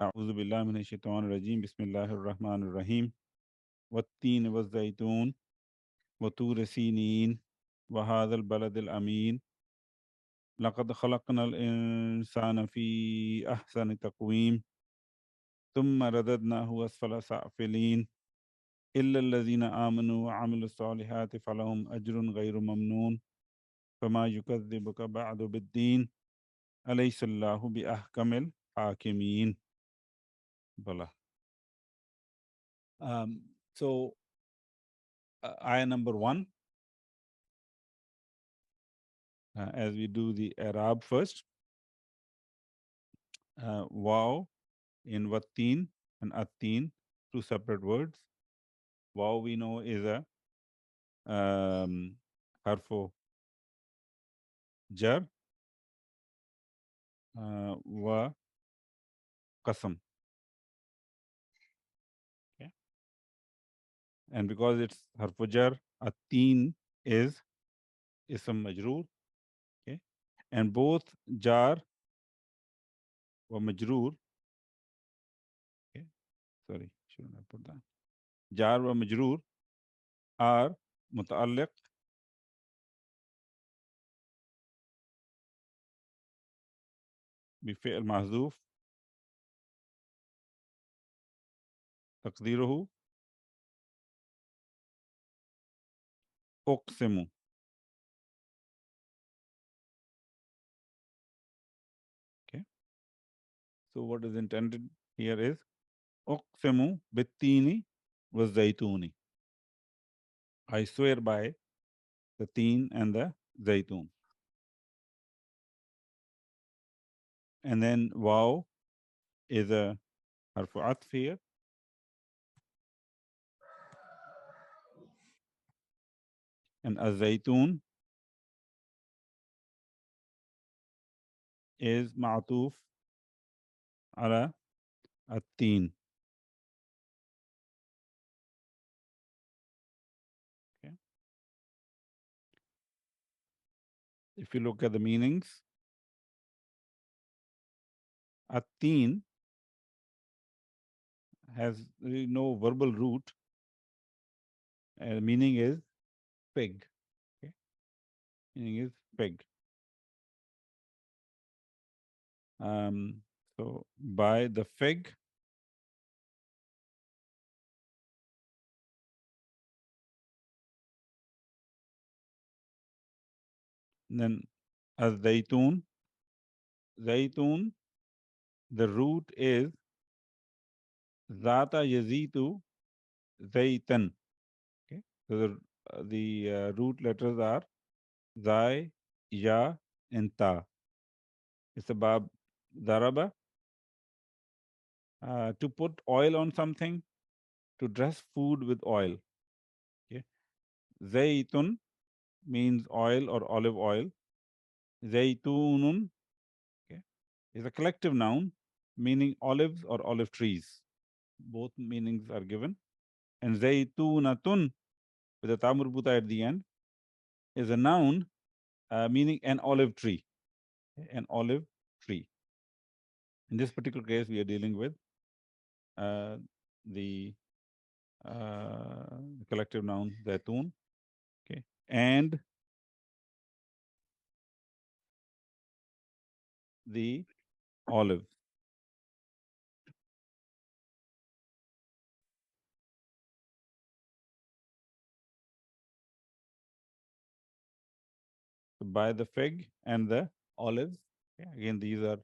أعوذ بالله من الشيطان الرجيم بسم الله الرحمن الرحيم والتين والزيتون وطور سينين وهذا البلد الأمين لقد خلقنا الإنسان في أحسن تقويم ثم رددناه أسفل سافلين إلا الذين آمنوا وعملوا الصالحات فلهم أجر غير ممنون فما يكذبك بعد بالدين أليس الله بأحكم الحاكمين بلى. So ayah number 1, as we do the Arab first, wow in watteen and atteen, two separate words. Wow we know is a harfo jar wa qasam. Okay. And because it's harfo jar, atteen is ism majroor. Okay. And both jar wa majroor. Okay. Sorry, shouldn't have put that. Jar wa majroor are mutaalliq بفعل محذوف تقديره أقسم. Okay. So what is intended here is أقسم بالتين والزيتون. I swear by the teen and the zaytun. And then wow is a harfu atf here. And azaytun is ma'atuf ala at-teen. Okay. If you look at the meanings, at-teen has really no verbal root. Meaning is fig. Okay. Meaning is fig. So by the fig, then az-zaytun, zaytun, the root is zata yazitu zaytan. Okay. So the root letters are zai, ya, and ta. It's about daraba, to put oil on something, to dress food with oil. Okay. Zaytun means oil or olive oil. Zaytunun, okay, is a collective noun meaning olives or olive trees. Both meanings are given. And zaytunatun with a ta marbuta at the end is a noun meaning an olive tree. An olive tree. In this particular case, we are dealing with uh, the collective noun zaytun, okay, and the olive. So by the fig and the olives. Okay, again, these are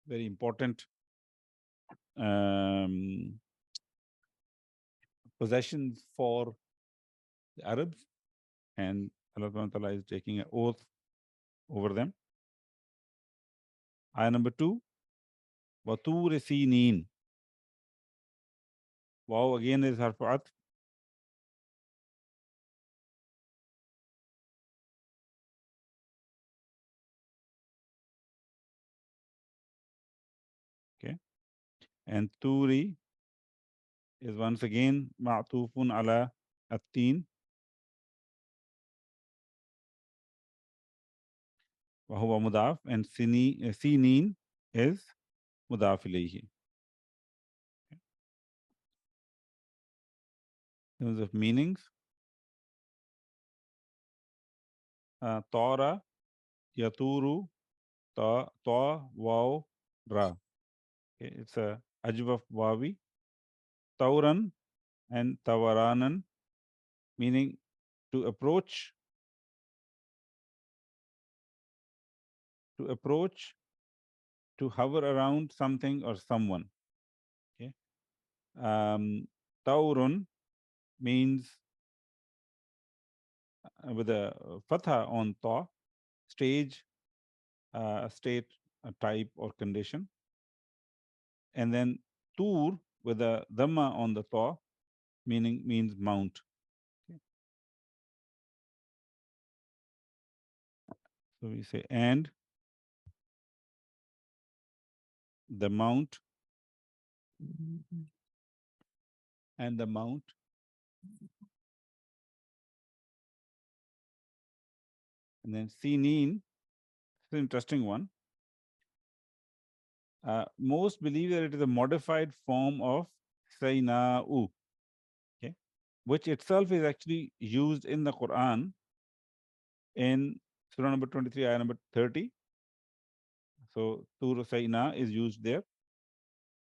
very important um, possessions for the Arabs, and Allah Subhanahu wa Ta'ala is taking an oath over them. Ayah number 2, Watur Sinin. Wow again is harfu atf. Okay. And Turi is once again ma'tufun ala at-teen. وهو مضاف, and sinin is مضاف إليه. In terms of meanings, Tora, Yaturu, Ta, Wow, Ra. Okay, it's a ajwa of Wawi. Tauran and Tawaranan, meaning to approach, to approach, to hover around something or someone. Okay. Taurun means with a fatha on ta, stage, state, a type or condition. And then tur with a dhamma on the ta, meaning means mount. Okay. So we say and the mount and the mount. And then sinin, it's an interesting one. Most believe that it is a modified form of Saina'u, okay, which itself is actually used in the Quran in Surah number 23, ayah number 30. So, Tur Saina is used there.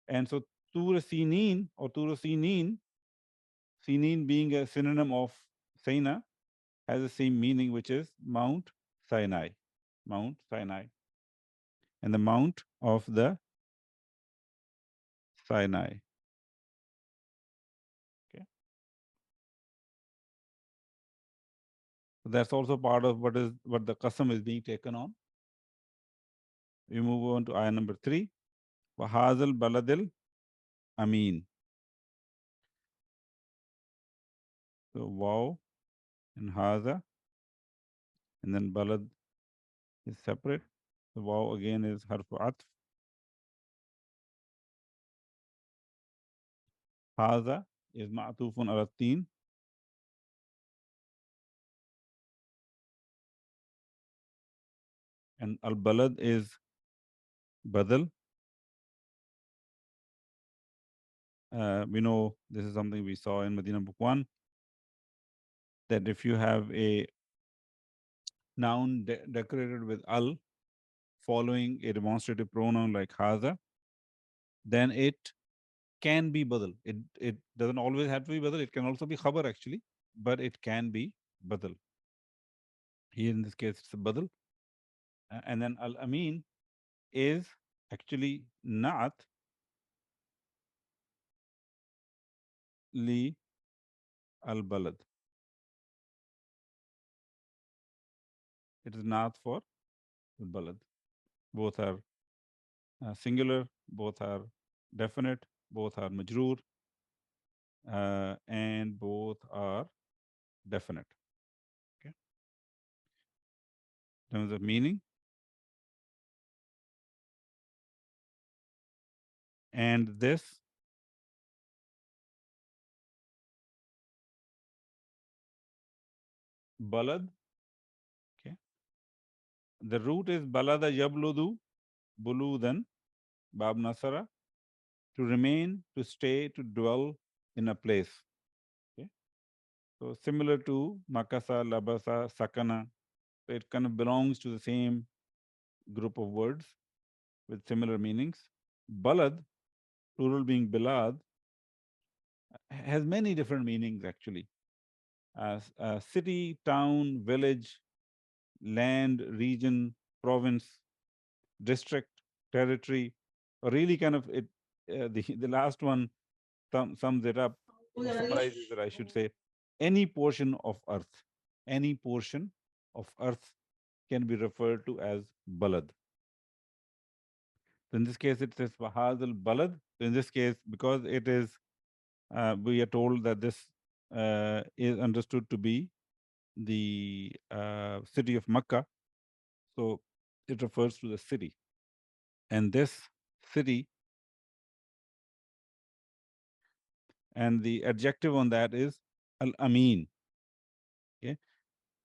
And so, Tur Sinin or Tur Sinin, Sinin being a synonym of Saina, has the same meaning, which is Mount Sinai. Mount Sinai. And the Mount of the Sinai. Okay. So that's also part of what the qasam is being taken on. We move on to ayah number 3. Wahazal baladil amin. So wow and haza, and then balad is separate. The wow again is harfu atf. Haza is ma'tufun ala teen. And al balad is badal. We know this is something we saw in Medina Book 1, that if you have a noun decorated with al following a demonstrative pronoun like haza, then it can be badal. It doesn't always have to be badal. It can also be khabar actually, but it can be badal. Here in this case, it's a badal. And then al amin is actually na'at li al balad. It is na'at for al balad. Both are singular, both are definite, both are majroor, and both are definite. Okay. In terms of meaning, and this balad, okay, the root is balada yabludu buludan bab nasara, to remain, to stay, to dwell in a place. Okay. So similar to makasa, labasa, sakana, it kind of belongs to the same group of words with similar meanings. Balad, plural being bilad, has many different meanings actually. As a city, town, village, land, region, province, district, territory, or really kind of it. The last one sums it up, or summarizes it, I should say. Any portion of earth, any portion of earth can be referred to as balad. So in this case, it says Wahazal balad. So in this case, because it is, we are told that this is understood to be the city of Makkah. So it refers to the city. And this city, and the adjective on that is Al Amin. Okay.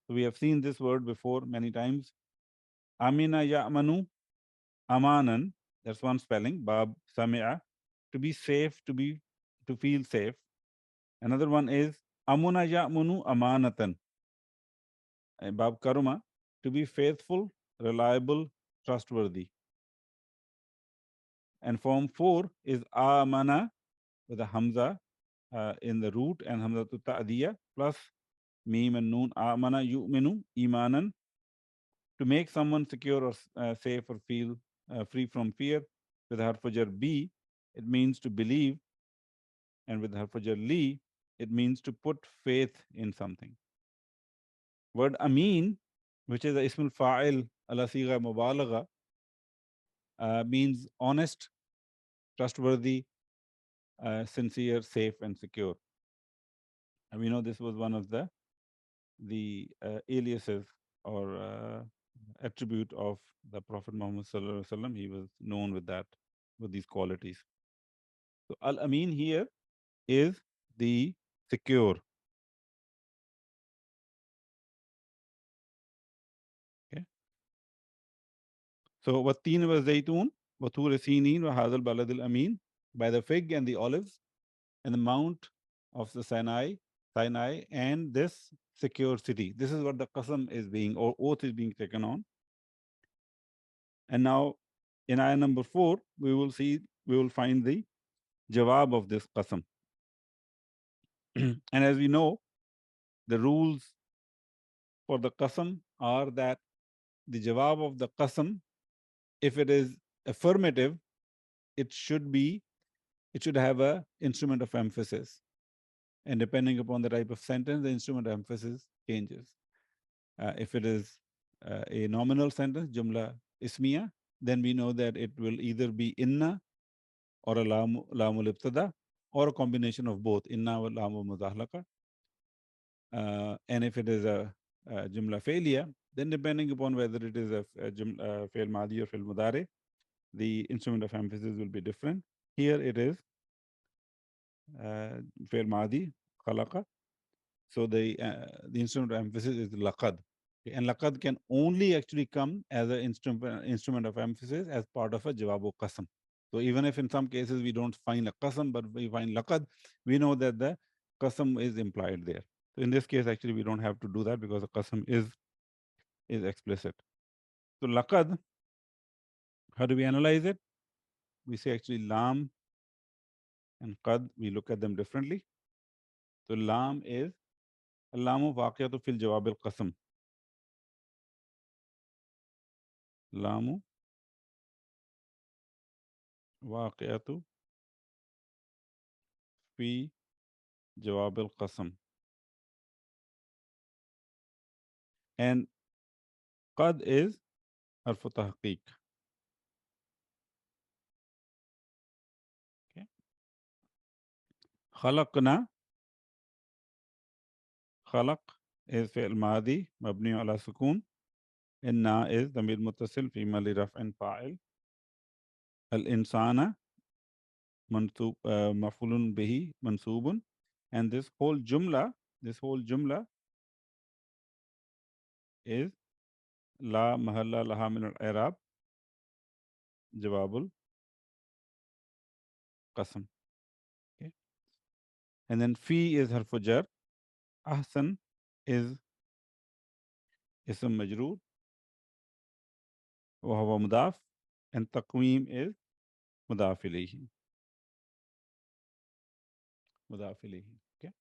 So we have seen this word before many times. Amina ya'manu, amanan. That's one spelling. Bab sami'a, to be safe, to feel safe. Another one is Amuna ya'munu amanatan. Bab karuma, to be faithful, reliable, trustworthy. And form 4 is amana with a hamza in the root and hamza to ta'diya plus mim and noon. Amana yu'minu imanan, to make someone secure or safe or feel free from fear. With harfajar b, it means to believe, and with harfajar li, it means to put faith in something. Word amin, which is the ismul fa'il ala sigha mubalagha, means honest, trustworthy, sincere, safe, and secure. And we know this was one of the aliases or attribute of the Prophet Muhammad sallallahu alaihi wasallam. He was known with that, with these qualities. So al amin here is the secure. Okay. So wattin wa zaytun wa tur sinin wa hadal balad al amin, by the fig and the olives and the mount of the Sinai, and this secure city. This is what the qasam is being, or oath is being taken on. And now in ayah number 4, we will find the jawab of this qasam. And as we know, the rules for the qasam are that the jawab of the qasam, if it is affirmative, it should have a instrument of emphasis. And depending upon the type of sentence, the instrument of emphasis changes. If it is a nominal sentence, jumla ismiya, then we know that it will either be inna or a lamul ibtada, or a combination of both, inna wa lamu mudahlaka. And if it is a jumla failure, then depending upon whether it is a fail madi or fail mudare, the instrument of emphasis will be different. Here it is fail madi, khalaqa. So the instrument of emphasis is laqad. And laqad can only actually come as an instrument of emphasis as part of a jawabu qasam. So even if in some cases we don't find a qasam, but we find laqad, we know that the qasam is implied there. So in this case, actually, we don't have to do that because the qasam is explicit. So laqad, how do we analyze it? We say actually lam and qad, we look at them differently. So lam is lamu waqiyatu fil jawab al qasam. Lamu waqiyatu fi jawab al qasam. And qad is harfu tahqiq. Okay. Khalaqna, khalaq is fi'l madi mabni ala sukun. Inna is damir muttasil fi mali raf'in fa'il. Al insana mansub maf'ulun bihi mansubun. And this whole jumla is la mahalla laha min al i'rab jawabul qasam. Okay. And then fi is harfu jar. Ahsan is ism majroor wa huwa mudaf, and taqweem is mudaf ilayhi. Mudaf ilayhi. Okay.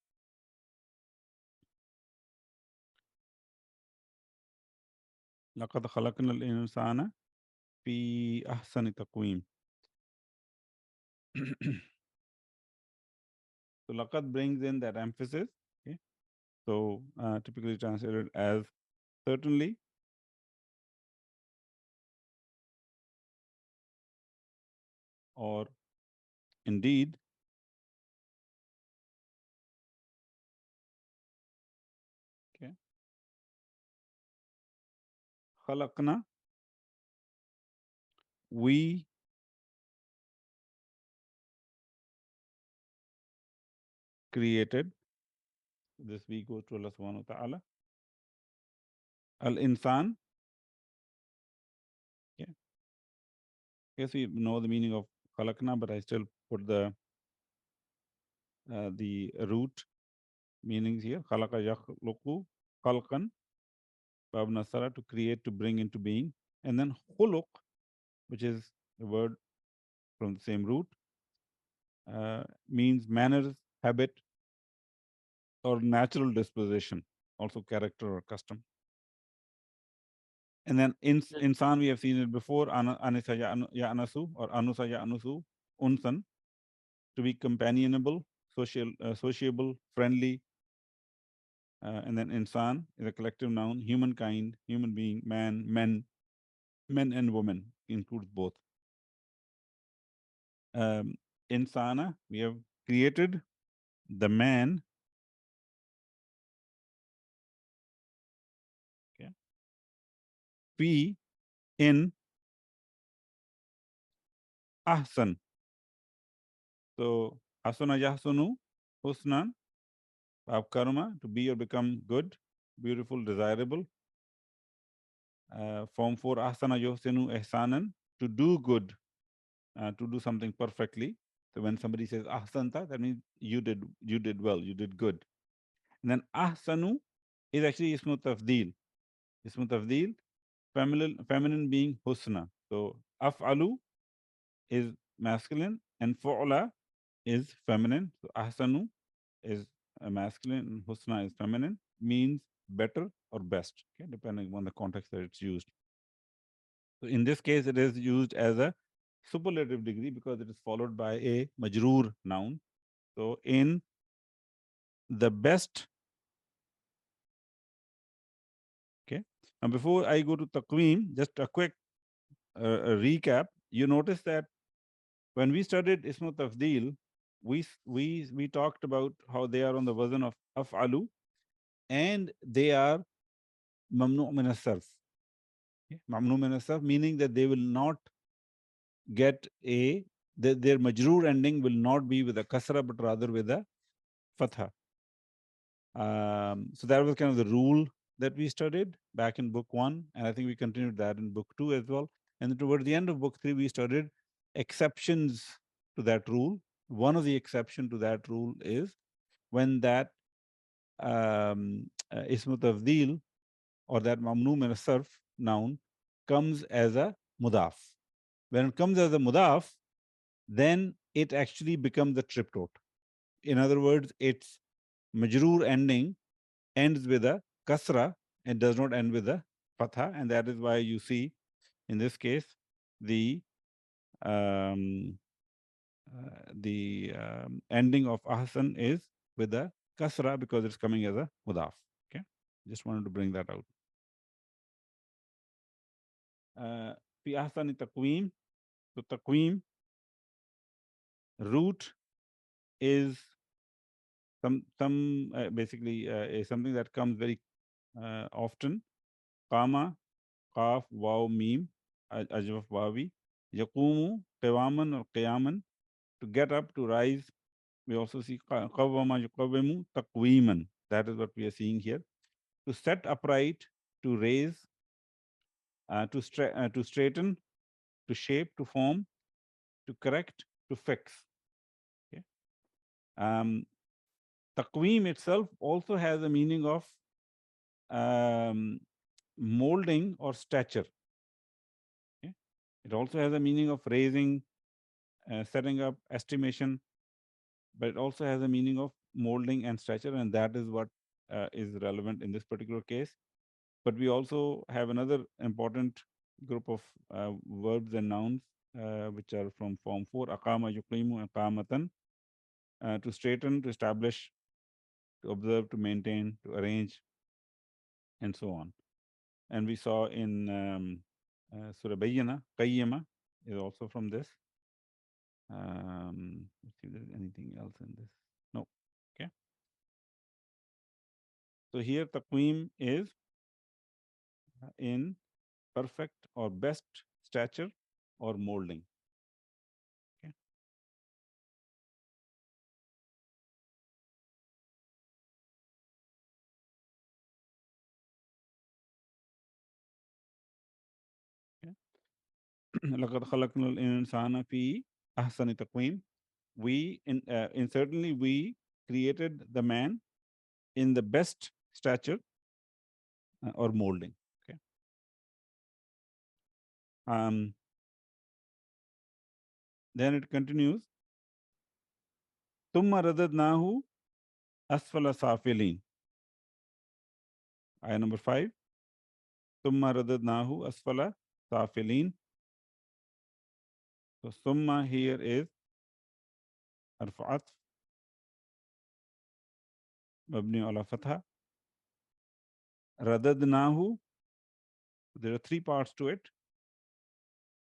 لقد خلقنا الإنسان في أحسن تقويم. So laqad brings in that emphasis. Okay. So typically translated as certainly, or indeed. Okay. Khalaqna, we created. This we go to Allah subhanahu wa ta'ala. Al insan. Okay. Yes, we know the meaning of khalaqna, but I still put the root meanings here. Khalaqa yakhluqu khalqan, bab nasara, to create, to bring into being. And then khuluq, which is a word from the same root, means manners, habit, or natural disposition, also character or custom. And then insan, we have seen it before, anisa ya anasu or anusa ya anusu, unsan, to be companionable, sociable, friendly. And then insan is a collective noun, humankind, human being, man, men and women, includes both. Um, insana, we have created the man. Okay, fi in ahsan. So hasuna yahsunu, husnan, karma, to be or become good, beautiful, desirable. Form 4, ahsana yuhsinu ihsanan, to do good, to do something perfectly. So when somebody says ahsanta, that means you did well, you did good. And then ahsanu is actually ismu tafdeel. Ismu tafdeel, feminine being husna. So af'alu is masculine and fu'la is feminine. So ahsanu is masculine and husna is feminine, means better or best, okay, depending on the context that it's used. So in this case, it is used as a superlative degree because it is followed by a majroor noun. So in the best, okay. Now before I go to taqweem, just a quick recap. You notice that when we studied ismu tafdeel, we talked about how they are on the wazn of af'alu and they are mamnu' min as-sarf. Okay? Mamnu' min as-sarf, meaning that they will not get their majroor ending will not be with a kasra but rather with a fatha. So that was kind of the rule that we studied back in book 1, and I think we continued that in book 2 as well. And toward the end of book 3, we studied exceptions to that rule. One of the exception to that rule is when that ismu tafdeel or that mamnu min as-sarf noun comes as a mudaf. When it comes as a mudaf, then it actually becomes a triptot. In other words, its majroor ending ends with a kasra and does not end with a fatha, and that is why you see in this case the um, ending of ahsan is with a kasra because it's coming as a mudaf. Okay, just wanted to bring that out. Fi ahsani taqweem. So taqweem root is some basically is something that comes very often. Qama, qaf, waw, mim, ajwaf, wawi. Yaqumu, qiwaman or qiyaman, to get up, to rise. We also see qawwama, yuqawwimu, taqweeman. That is what we are seeing here. To set upright, to raise, to straighten, to shape, to form, to correct, to fix. Okay. Taqweem itself also has a meaning of um, molding or stature. Okay. It also has a meaning of raising, setting up, estimation, but it also has a meaning of molding and stature, and that is what is relevant in this particular case. But we also have another important group of verbs and nouns which are from form 4, aqama, yuqimu, aqamatan, to straighten, to establish, to observe, to maintain, to arrange, and so on. And we saw in Surah Bayyana, qayyama is also from this. Let's see if there's anything else in this. No. Okay. So here taqweem is in perfect or best stature or molding. Okay. Okay. لقد خلقنا الإنسان في أحسن تقويم. We in certainly we created the man in the best stature or molding. Okay. Um, then it continues. ثم رددناه أسفل سافلين. Ayah number 5. ثم رددناه أسفل سافلين. So ثم here is حرف عطف مبني على فتحة. رددناه, there are three parts to it: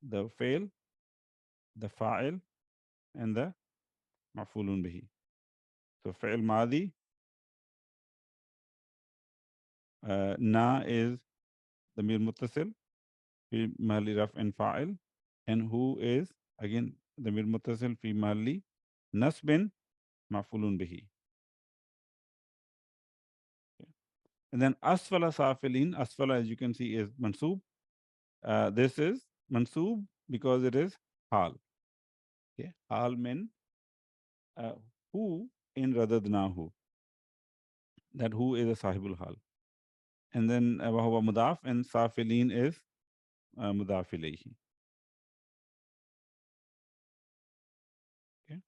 the fail, the fa'il, and the maf'ulun bihi. So فعل ماضي, na is ضمير متصل في محل رفع فاعل, and who is again ضمير متصل في محل نصب مفعول به. And then asfala safilin, asfala as you can see is mansoob. This is mansoob because it is hal. Okay, hal min who in radadnahu, that who is a sahibul hal. And then wahuwa mudaf, and safilin is mudaf ilayhi. Okay.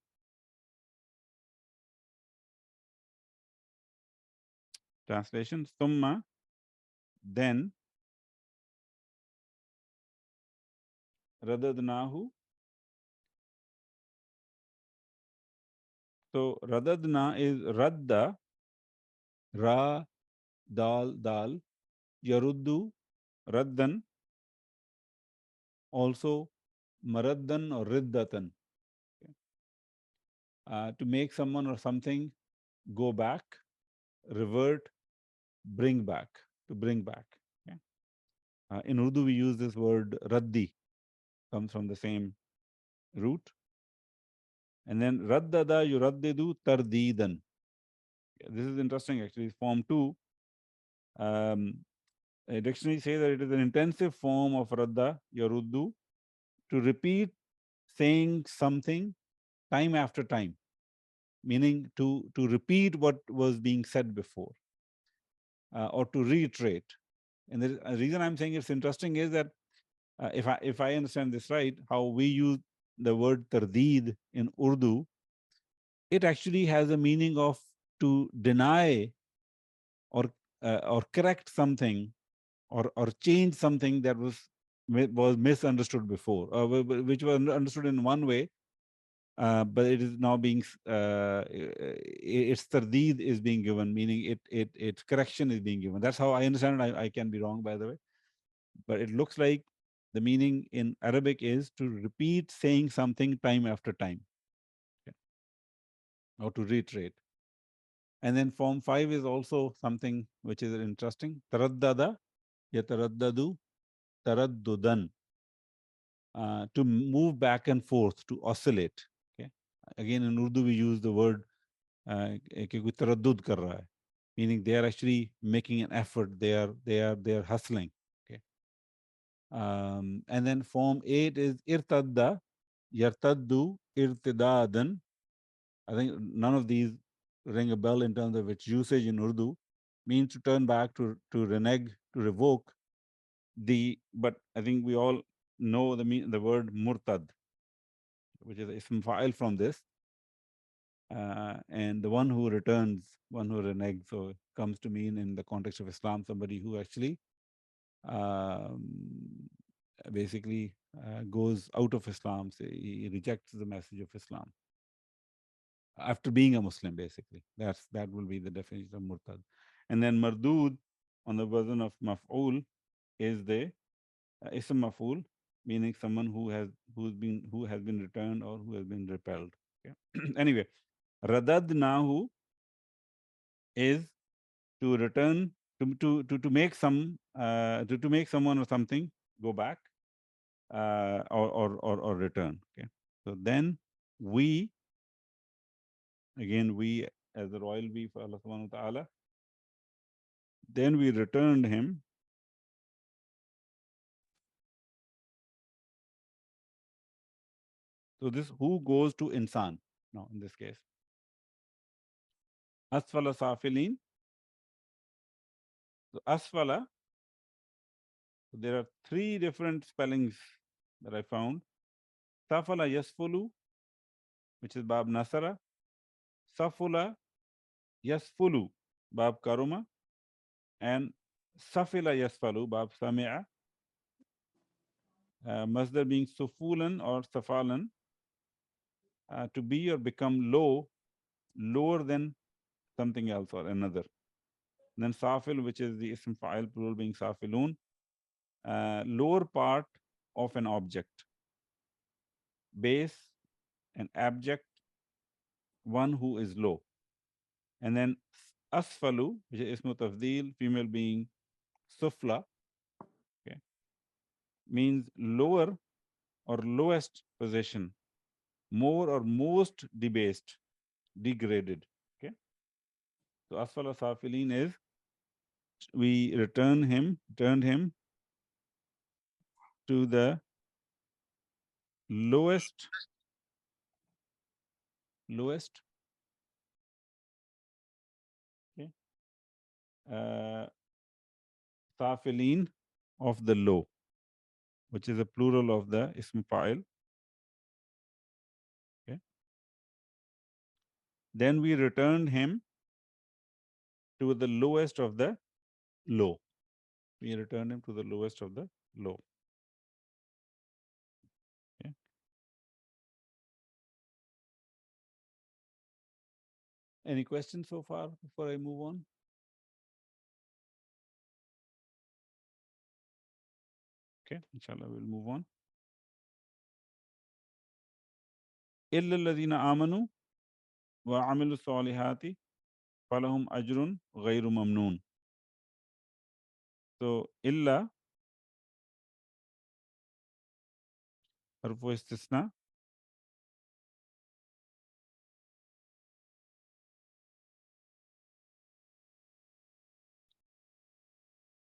Translation: Thumma, then, radadnahu. So radadna is radda, ra, dal, dal, yaruddu, raddan, also maraddan or riddatan. Okay. To make someone or something go back, revert, bring back, to bring back. Okay. In Urdu, we use this word raddi, comes from the same root. And then raddada yuraddidu tardidan. This is interesting actually. Form 2. A dictionary says that it is an intensive form of radda, yaruddu, to repeat saying something time after time, meaning to repeat what was being said before, or to reiterate. And the reason I'm saying it's interesting is that if I understand this right, how we use the word tardeed in Urdu, it actually has a meaning of to deny or correct something or change something that was misunderstood before, which was understood in one way, but it is now being its tardeed is being given, meaning its correction is being given. That's how I understand it. I can be wrong, by the way, but it looks like the meaning in Arabic is to repeat saying something time after time, okay, or to reiterate. And then form 5 is also something which is interesting. Taraddada, yataraddadu, taraddudan. To move back and forth, to oscillate. Okay. Again, in Urdu, we use the word कि कोई तरद्दुद कर रहा है, meaning they are actually making an effort. They are hustling. Okay. And then form 8 is irtadda, yartaddu, irtidadan. I think none of these ring a bell in terms of its usage in Urdu. Means to turn back, to renege, to revoke. But I think we all know the word murtad, which is ism fa'il from this, and the one who returns, one who reneges. So comes to mean in the context of Islam somebody who actually um, basically goes out of Islam, so he rejects the message of Islam after being a Muslim. Basically, that will be the definition of murtad. And then mardud, on the version of maf'ul, is the ism maf'ul, meaning someone who has been returned or who has been repelled. Okay. Anyway, radadnahu is to return, to make to make someone or something go back, or return. Okay. So then we, again we as the royal we for Allah subhanahu wa ta'ala, then we returned him. So this who goes to insan now in this case. Asfala safilin, So asfala, there are three different spellings that I found. Safala yasfulu, which is Bab Nasara. Safula yasfulu, Bab Karuma. And Safila yasfalu, Bab Sami'a. Masdar being sufulan or safalan, to be or become low, lower than something else or another. Then safil, which is the ism fa'il, plural being safilun, lower part of an object, base, an abject, one who is low. And then asfalu, which is ismu tafdeel, female being sufla, okay, means lower or lowest position, more or most debased, degraded. Okay. So asfala safilin is we turned him to the lowest, okay, uh, safilin of the low, which is a plural of the ism fa'il. Okay. Then we returned him to the lowest of the low. We returned him to the lowest of the low. Okay. Any questions so far before I move on? Okay, inshallah, we'll move on. إِلَّا الَّذِينَ آمَنُوا وَعَمِلُوا الصَّالِحَاتِ فَلَهُمْ أَجْرٌ غَيْرُ مَمْنُونٍ. So, إِلَّا حرف استثناء.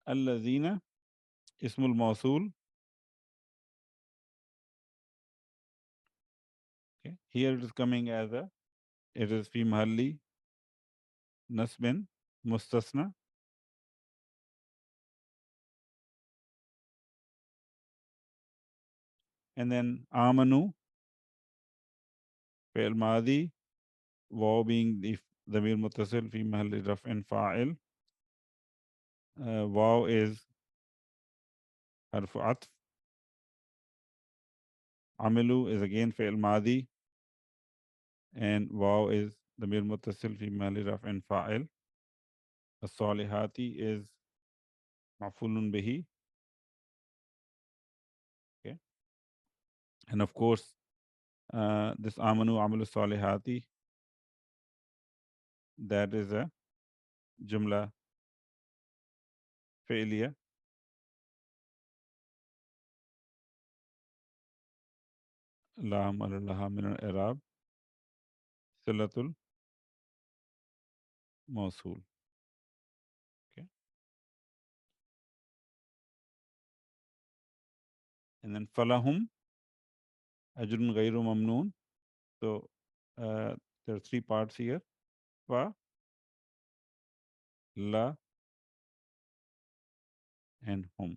الذين اسم الموصول. Okay. Here it is coming as it is fi mahalli nasbin mustasna. And then amanu, fi'l madi, waw being the dhamir muttasil fi mahalli raf'in fa'il. Waw is harf atf. Amilu is again fi'l madi, and waw is dhamir muttasil fi mahalli raf'in fa'il. As-salihati is maf'ulun bihi. Okay. And of course, this amanu amalu salihati, that is a jumla fi'liya. La amal laha min al-i'rab silatul mawsul. Okay. And then falahum ajrun ghayru mamnoon. So there are three parts here: fa, la, and hum.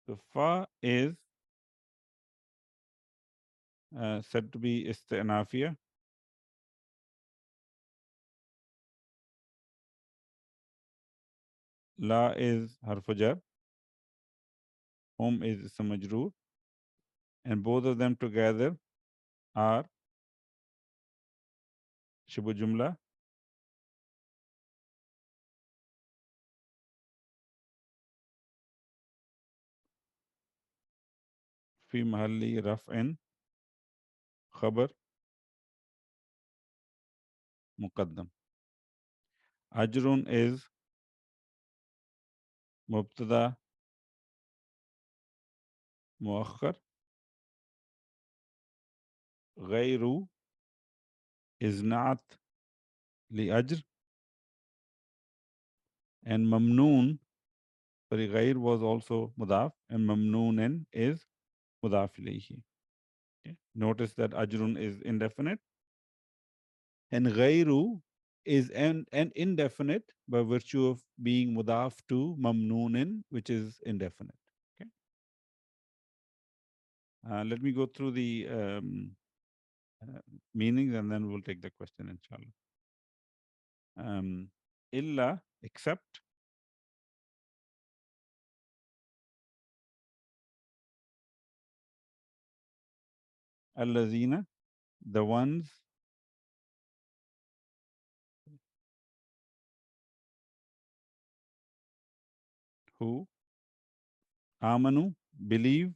So fa is said to be istinafiya. La is harfujar. Hum is ism majroor. And both of them together are shibu jumla. Fi mahalli raf'in khabar muqaddam. Ajrun is mubtada muakhar. Ghayru is not li ajr. And mamnoon, sorry, ghayr was also mudaf, and mamnoonan is mudaf ilayhi. Okay. Notice that ajrun is indefinite, and ghayru is an indefinite by virtue of being mudaf to mamnoonin, which is indefinite. Okay. Let me go through the meanings and then we'll take the question, inshallah. Illa, except, allazina, the ones, who, amanu, believe,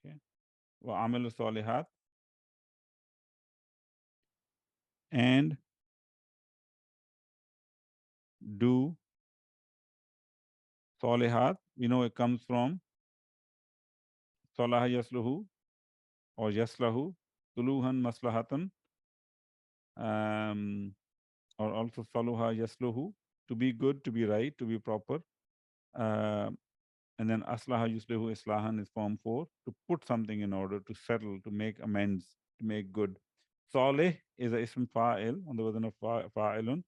okay, wa amilu salihat, and do salihat. We know it comes from salaha yasluhu or yaslahu, suluhan maslahatan, um, or also saluha yasluhu, to be good, to be right, to be proper. Uh, and then aslaha yuslihu islahan is form 4, to put something in order, to settle, to make amends, to make good. Salih is a ism fa'il on the wazn of fa'ilun.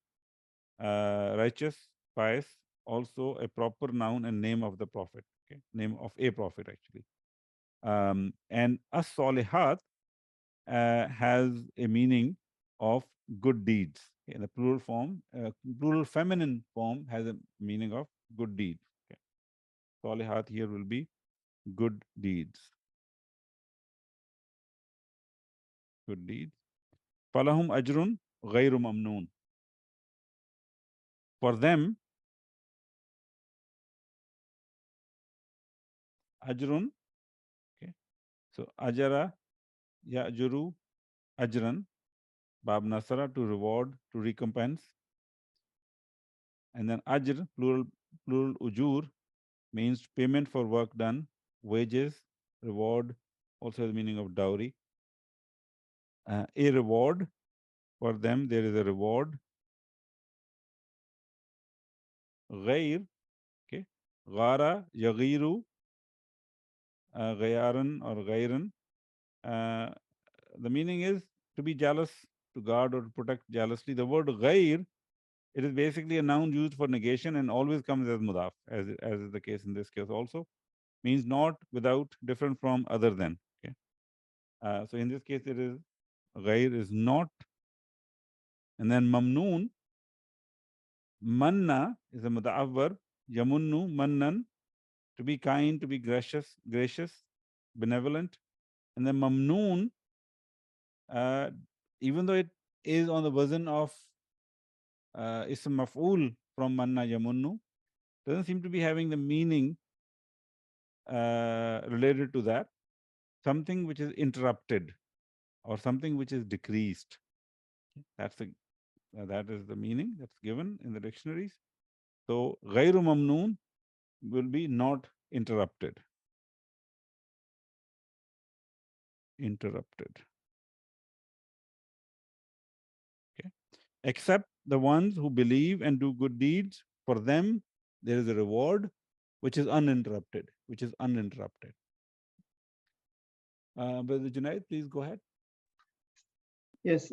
Righteous, pious, also a proper noun and name of the prophet. Okay, name of a prophet actually. And as-salihat has a meaning of good deeds. Okay, in the plural form, plural feminine form has a meaning of good deeds. Okay. Salihat here will be good deeds. Good deeds. Falahum ajrun ghayru mamnoon. For them, ajrun. Okay. So ajara, ya'juru, ajran, bab nasara, to reward, to recompense. And then ajr, plural ujur, means payment for work done, wages, reward, also the meaning of dowry. A reward, for them there is a reward. Ghair, okay, ghara, yaghiru, ghayaran or ghairan. Uh, the meaning is to be jealous, to guard or to protect jealously. The word ghair, it is basically a noun used for negation and always comes as mudaf, as is the case in this case also. Means not, without, different from, other than. Okay. So in this case, it is ghair is not. And then mamnoon, manna is a mudaf verb. Yamunnu, mannan, to be kind, to be gracious, benevolent. And then mamnoon, uh, even though it is on the wazn of ism maf'ul from manna yamunnu, doesn't seem to be having the meaning related to that. Something which is interrupted or something which is decreased. That is the meaning that's given in the dictionaries. So ghayru mamnoon will be not interrupted. Interrupted. Okay. Except the ones who believe and do good deeds, for them there is a reward which is uninterrupted. Which is uninterrupted. Brother Junaid, please go ahead. Yes.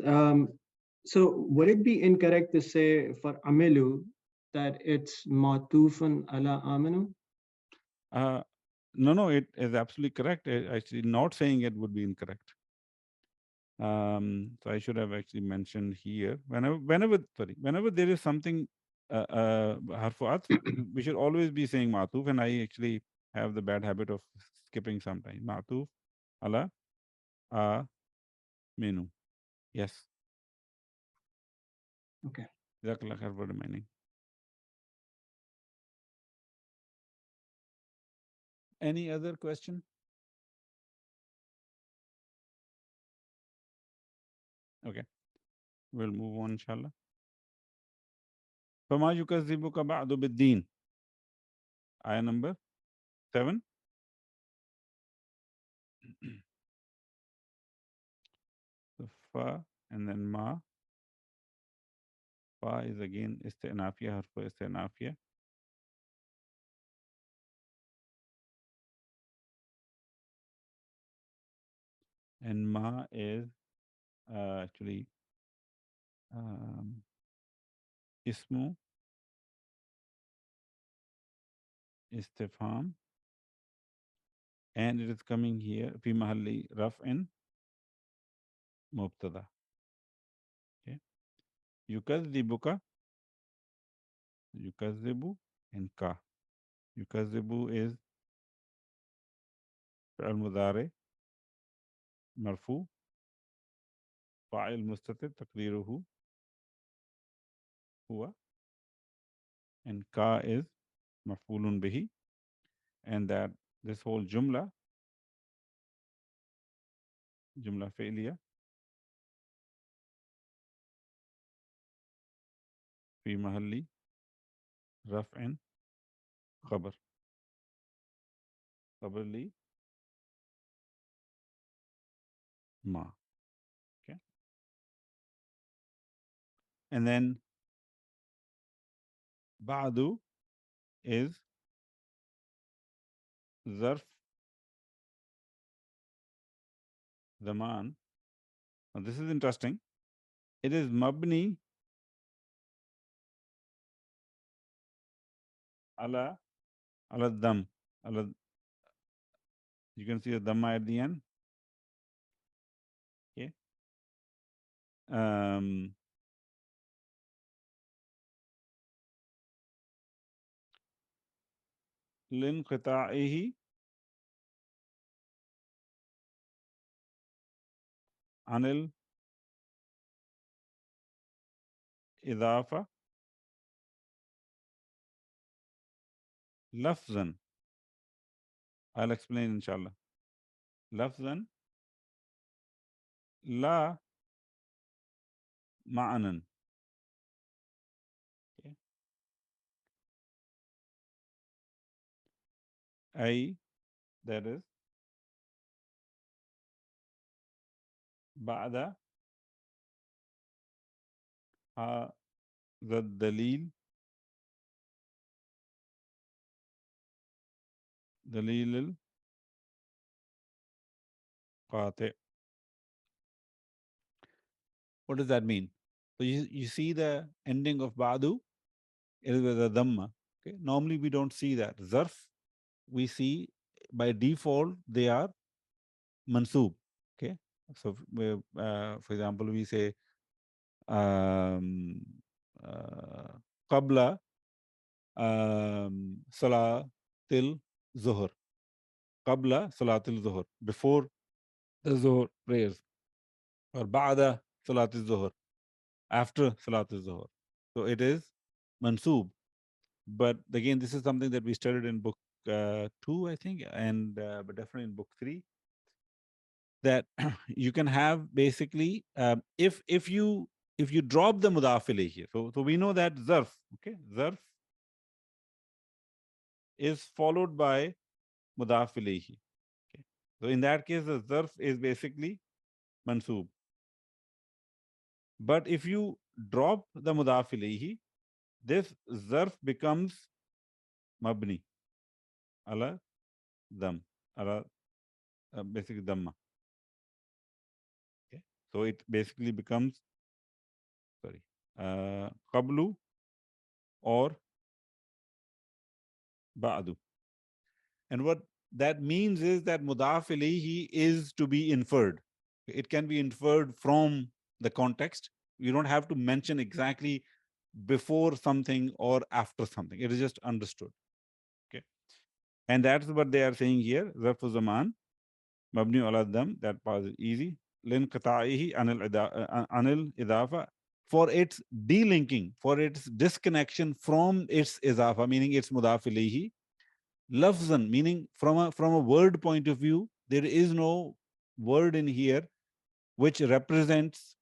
So would it be incorrect to say for amilu that it's matufun ala aminu? No, it is absolutely correct. Actually, not saying it would be incorrect. So I should have actually mentioned here. Whenever there is something harfu atf, we should always be saying matuf, and I actually have the bad habit of skipping sometimes. Matuf ala a menu. Yes. Okay. Jazakallah khair for reminding. Any other question? Okay. We'll move on, inshallah. فَمَا يُكَذِّبُكَ بَعْدُ بِالدِّينِ. Ayah number 7. So fa and then ma. Fa is again isti'nafiya, harf isti'nafiya. And ma is actually um, ismu istifham, and it is coming here fi mahalli raf'in mubtada. Okay, yukazzibuka, yukazzibu, and ka. Yukazzibu is fi'l mudari marfu, fa'il mustatir taqdiruhu huwa, and ka is maf'ulun bihi, and that this whole jumla fi'liya fi mahalli raf'in khabar, khabar li ma. Okay, and then ba'du is zarf zaman. Now this is interesting. It is mabni ala ala dam. Ala, you can see the dhamma at the end. Okay. Um, linqita'ihi anil idafa lafzan. I'll explain inshallah. Lafzan la ma'anan. Okay. Ay, that is ba'da ha the dalil, dalil al qati'. What does that mean? So you see the ending of ba'du, it is with a dhamma. Okay. Normally we don't see that. Zarf, we see by default they are mansub. Okay. So for example, we say um, qabla salatil zuhr. Qabla salatil zuhr. Before the zuhr prayers. Or ba'da salatil zuhr. After salatil zuhr. So it is mansub. But again, this is something that we studied in book 2, I think, and but definitely in book 3, that you can have basically if you drop the mudaf ilayhi. So we know that zarf, okay, zarf is followed by mudaf ilayhi. Okay. So in that case, the zarf is basically mansoob. But if you drop the mudaf ilayhi, this zarf becomes mabni ala dam, ala basically damma. Okay. So it basically becomes, sorry, qablu or ba'du. And what that means is that mudaf ilayhi is to be inferred. It can be inferred from the context. You don't have to mention exactly before something or after something. It is just understood. Okay. And that's what they are saying here. Zarfu zaman, mabni ala dam, that part is easy. Lin qata'ihi anil idafa, for its delinking, for its disconnection from its idafa, meaning its mudaf ilayhi. Lafzan, meaning from a word point of view, there is no word in here which represents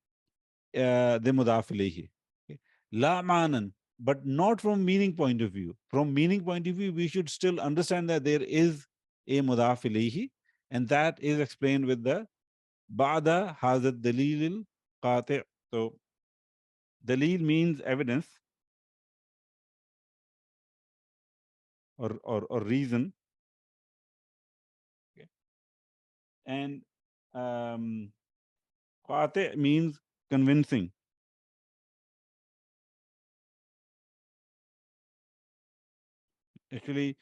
the mudaf ilayhi. Okay. La ma'anan, but not from meaning point of view. From meaning point of view, we should still understand that there is a mudaf ilayhi, and that is explained with the ba'da hazat dalil qati'. So dalil means evidence or reason. Okay. And Qati means convincing. Actually,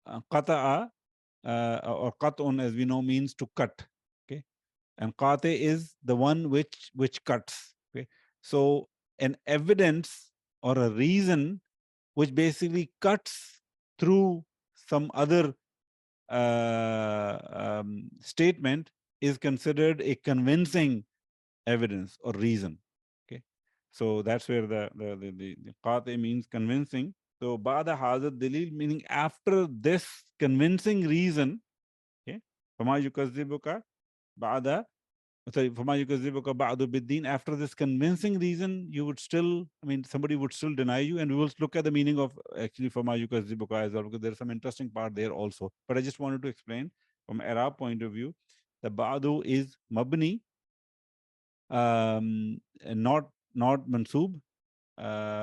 qata'a or qat'un, as we know, means to cut. Okay, and qati is the one which cuts. Okay, so an evidence or a reason which basically cuts through some other statement is considered a convincing evidence or reason. Okay, so that's where the qati means convincing. So ba'da hazat dalil meaning after this convincing reason. Okay, fama yukazzibuka ba'da. Sorry, fama yukazzibuka ba'du biddin. After this convincing reason, you would still, I mean, somebody would still deny you, and we will look at the meaning of actually fama yukazzibuka as well, because there's some interesting part there also. But I just wanted to explain from Arab point of view, the ba'du is mabni, not mansub,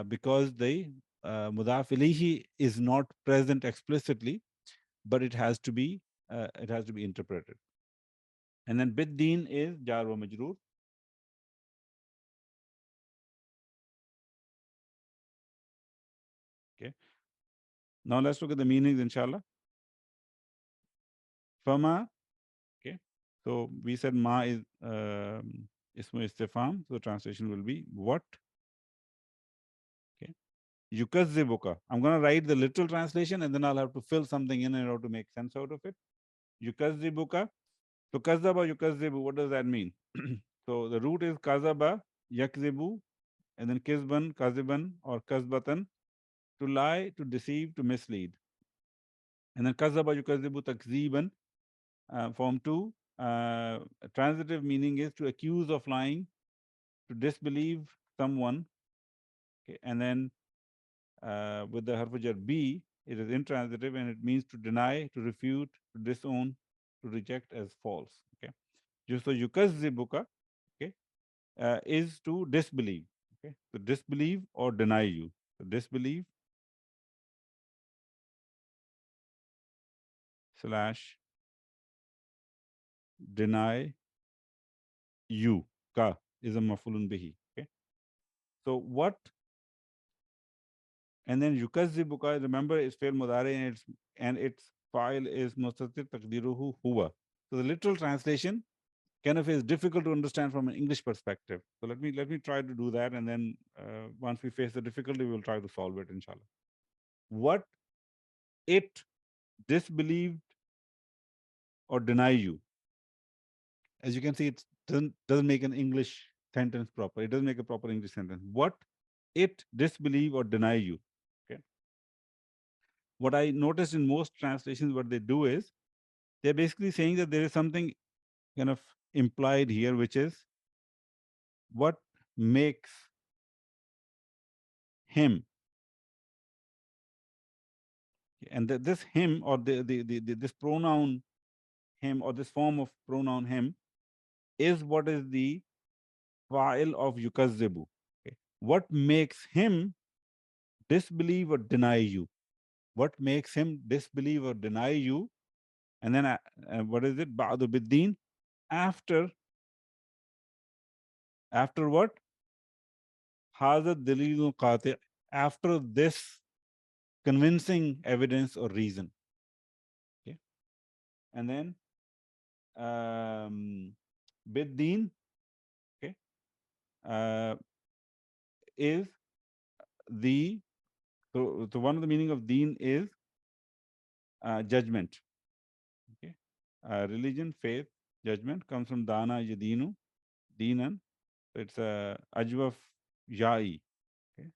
because the mudaf ilayhi is not present explicitly, but it has to be interpreted. And then biddin is jar wa majroor. Okay. Now let's look at the meanings, inshallah. Fama. Okay. So we said ma is ismu istifham. So translation will be what. Okay. Yukazzibuka. I'm going to write the literal translation and then I'll have to fill something in order to make sense out of it. Yukazzibuka. So kazaba yukazzibu, what does that mean? So the root is kazaba, yakzibu, and then kizban, kaziban, or kazbatan, to lie, to deceive, to mislead. And then kazaba yukazzibu takziban, form 2. Transitive meaning is to accuse of lying, to disbelieve someone. Okay. And then with the harfujar B, it is intransitive and it means to deny, to refute, to disown, to reject as false. Okay. So yukazzibuka, okay, is to disbelieve. Okay, so disbelieve or deny you. So disbelieve slash deny you. Ka is a mafulun bihi. Okay, so what? And then yukazzibuka, remember, is fail mudari and its file is mustatir taqdiruhu huwa. So the literal translation kind of is difficult to understand from an English perspective. So let me try to do that, and then once we face the difficulty, we will try to solve it, inshallah. What it disbelieved or deny you. As you can see, it doesn't make an English sentence proper. It doesn't make a proper English sentence. What it disbelieve or deny you. Okay. What I noticed in most translations, what they do is they're basically saying that there is something kind of implied here, which is what makes him. And this him or this pronoun him or this form of pronoun him is what is the fa'il of yukazzibu. Okay. What makes him disbelieve or deny you? What makes him disbelieve or deny you? And then what is it? Ba'du biddin. After what? Hazad dalilul qati. After this convincing evidence or reason. Okay. And then biddin, okay, is the so one of the meaning of deen is judgment. Okay. Religion, faith, judgment comes from dana yadinu, deenan. So it's a ajwaf ya'i. Okay.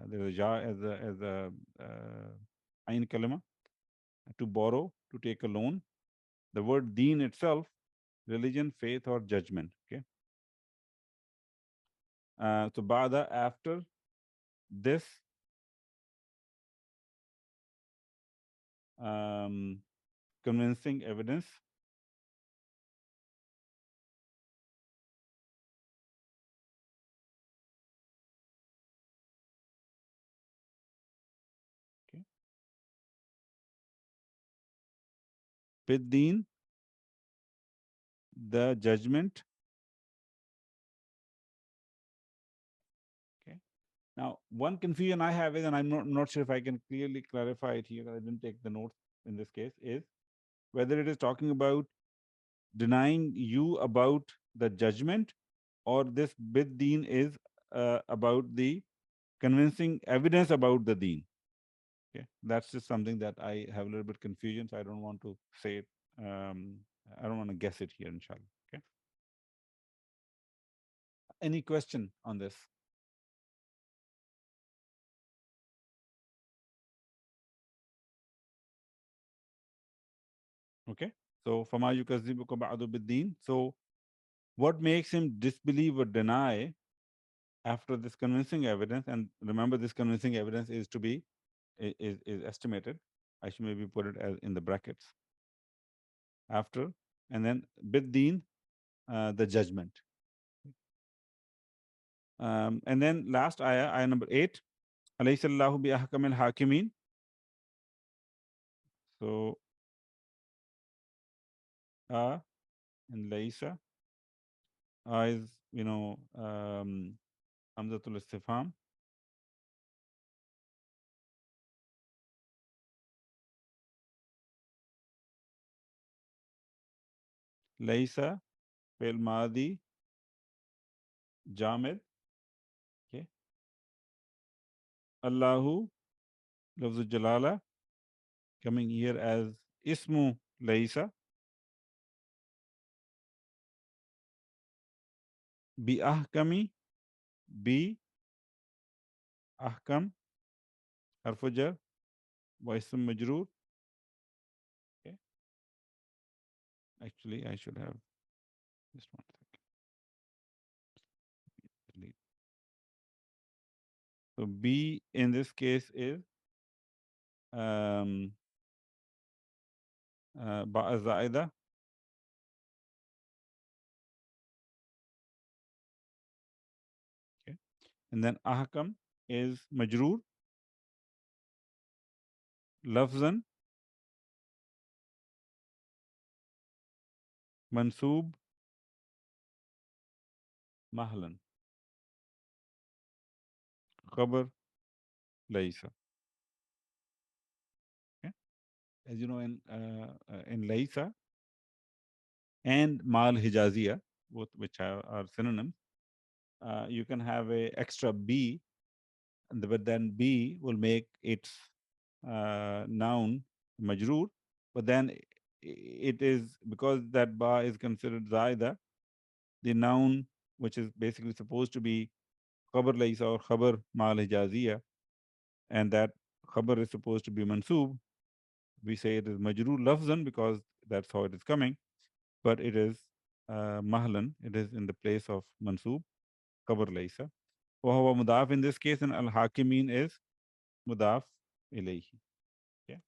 There is a ja as a ayn kalima, to borrow, to take a loan. The word deen itself, religion, faith, or judgment. Okay. So ba'da, after this um, convincing evidence. Okay. With deen, the judgment Now, one confusion I have is, and I'm not sure if I can clearly clarify it here, I didn't take the notes in this case, is whether it is talking about denying you about the judgment, or this bid deen is about the convincing evidence about the deen. Okay, that's just something that I have a little bit confusion, so I don't want to say it. I don't want to guess it here, inshallah. Okay. Any question on this? Okay. So, فَمَا يُكَذِّبُكَ بَعْدُ بِالدِّينِ. So, what makes him disbelieve or deny after this convincing evidence? And remember, this convincing evidence is to be is estimated. I should maybe put it as in the brackets after, and then biddeen, the judgment. And then last ayah number 8. Alaysa Allahu bi ahkamil hakimin. So and laysa is hamzatul istifham. Laysa fi'l madi jamid. Okay. Allahu lafz jalala coming here as ismu laysa. Bi ahkami, bi ahkam harfu jar wa ism majroor. Okay. Actually, I should have just one second. Delete. So B in this case is ba'a zaida. Okay. And then ahkam is majroor, lafzan, mansoob, mahlan, khabar, laysa. Okay. As you know, in laysa and mal hijaziya, both which are synonyms, you can have a extra B, but then B will make its noun majroor, but then it is, because that ba is considered zaida, the noun which is basically supposed to be khabar laysa or khabar mal hijaziya, and that khabar is supposed to be mansoob. We say it is majroor lafzan because that's how it is coming, but it is mahlan, it is in the place of mansoob, khabar laysa. وهو mudaf in this case, and al-hakimin is mudaf ilayhi. Okay.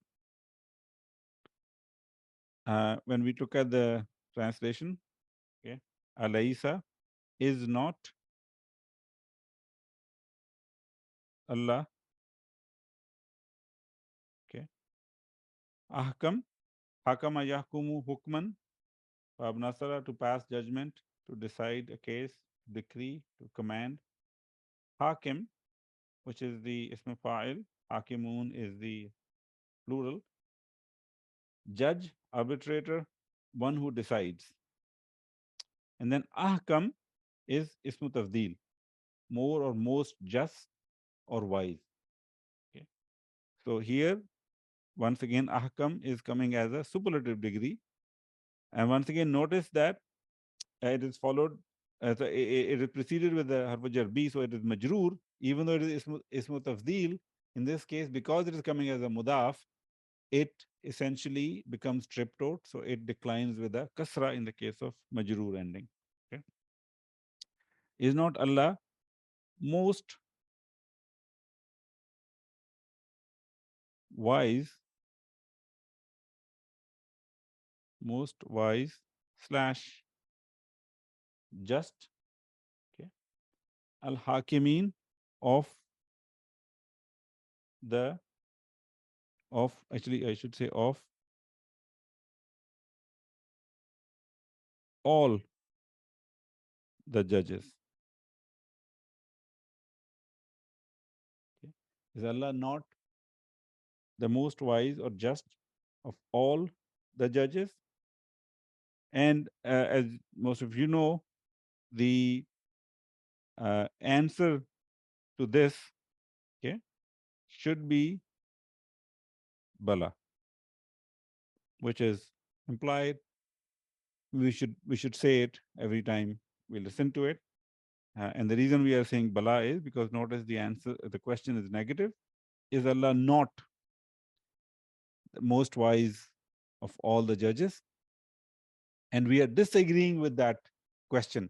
When we look at the translation, okay, alaysa is not Allah. Okay. Ahkam, hakama yahkumu hukman, abnasara, to pass judgment, to decide a case, decree, to command. Hakim, which is the ism fa'il, hakimun is the plural. Judge, arbitrator, one who decides. And then ahkam is ismu tafdeel, more or most just or wise. Okay. So here, once again, ahkam is coming as a superlative degree. And once again, notice that it is followed, it is preceded with the harf jar B, so it is majroor, even though it is ismu tafdeel. In this case, because it is coming as a mudaf, it essentially becomes tripped out, so it declines with a kasra in the case of majroor ending. Okay. Is not Allah most wise, slash just, okay, al hakimin, of the, of, actually I should say of all the judges. Is Allah not the most wise or just of all the judges? And as most of you know, the answer to this, okay, should be Bala, which is implied. We should say it every time we listen to it. And the reason we are saying Bala is because notice the answer, the question is negative. Is Allah not the most wise of all the judges? And we are disagreeing with that question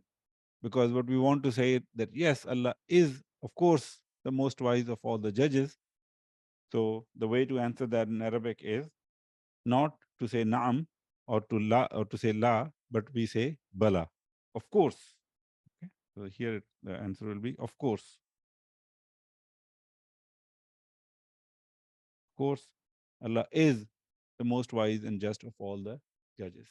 because what we want to say that yes, Allah is, of course, the most wise of all the judges. So the way to answer that in Arabic is not to say Naam or to La or to say La, but we say Bala. Of course. Okay. So here the answer will be of course. Of course, Allah is the most wise and just of all the judges.